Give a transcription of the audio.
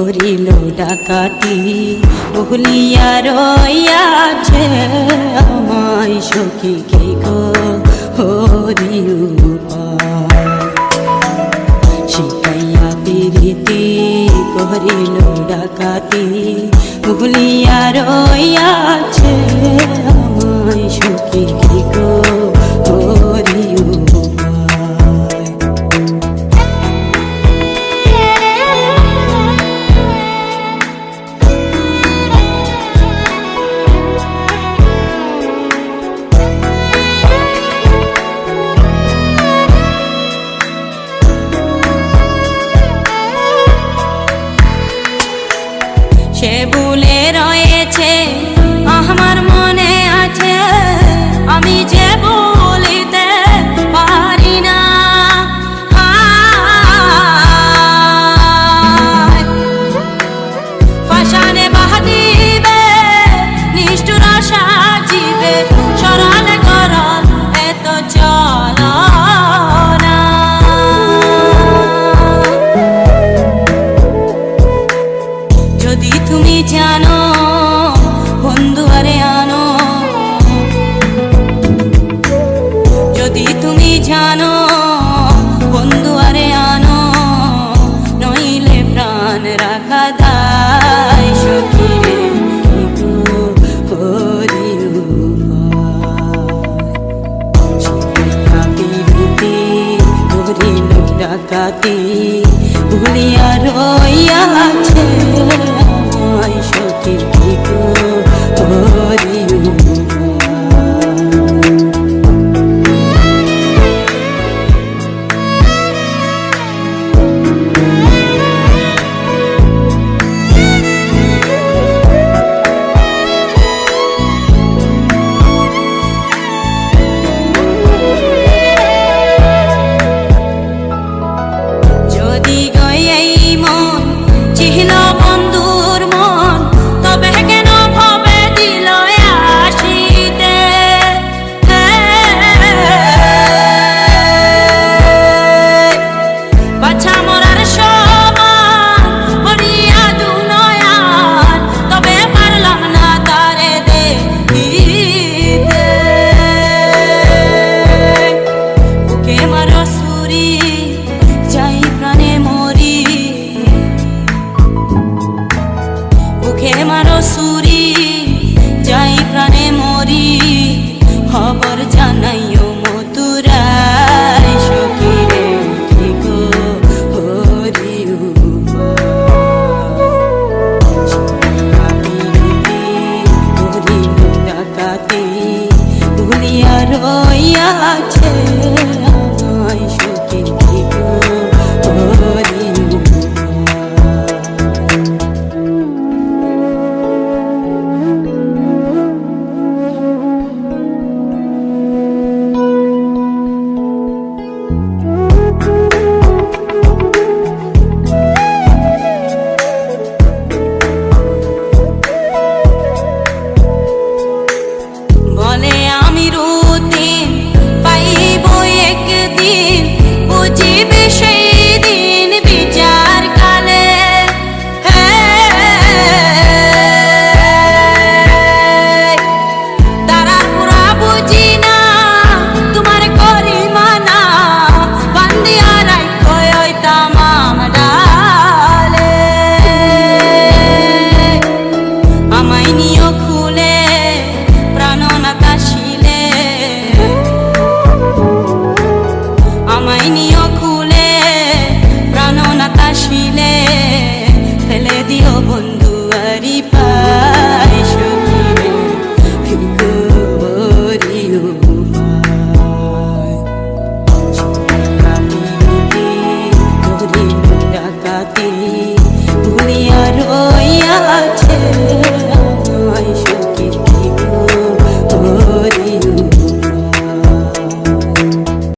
করিল ডাকাতি ভুলিয়া রইয়াছে আমায় সখী কে গো হরি শিখাইয়া প্রীতি করিল ডাকাতি ভুলিয়া রইয়াছে আমায় সখী কে গো হরি সে ভুলে রয়েছে আমার মনে আছে আমি যে বলিতে পারি না ফাঁসানে বাঁধিবে নিষ্ঠুর সাজিবে সরল করল এত চল যদি তুমি জানো বন্ধু আরে আনো যদি তুমি জানো বন্ধু আরে আনো নইলে প্রাণ রাখা দায় সখী রে হরি করিল ডাকাতি ভুলিয়া রইয়াছে সখী কি গো হরি যদি গই মন চিহ্ন বন্ধুর মন তবে কেন ভাবে দিল আসিতে বাছা মরার সমান হরিয়া দুনয়ান তবে পারলাম না তারে দেখিতে বুকে মারো সুরি যাই প্রাণে মরি বুকে মারো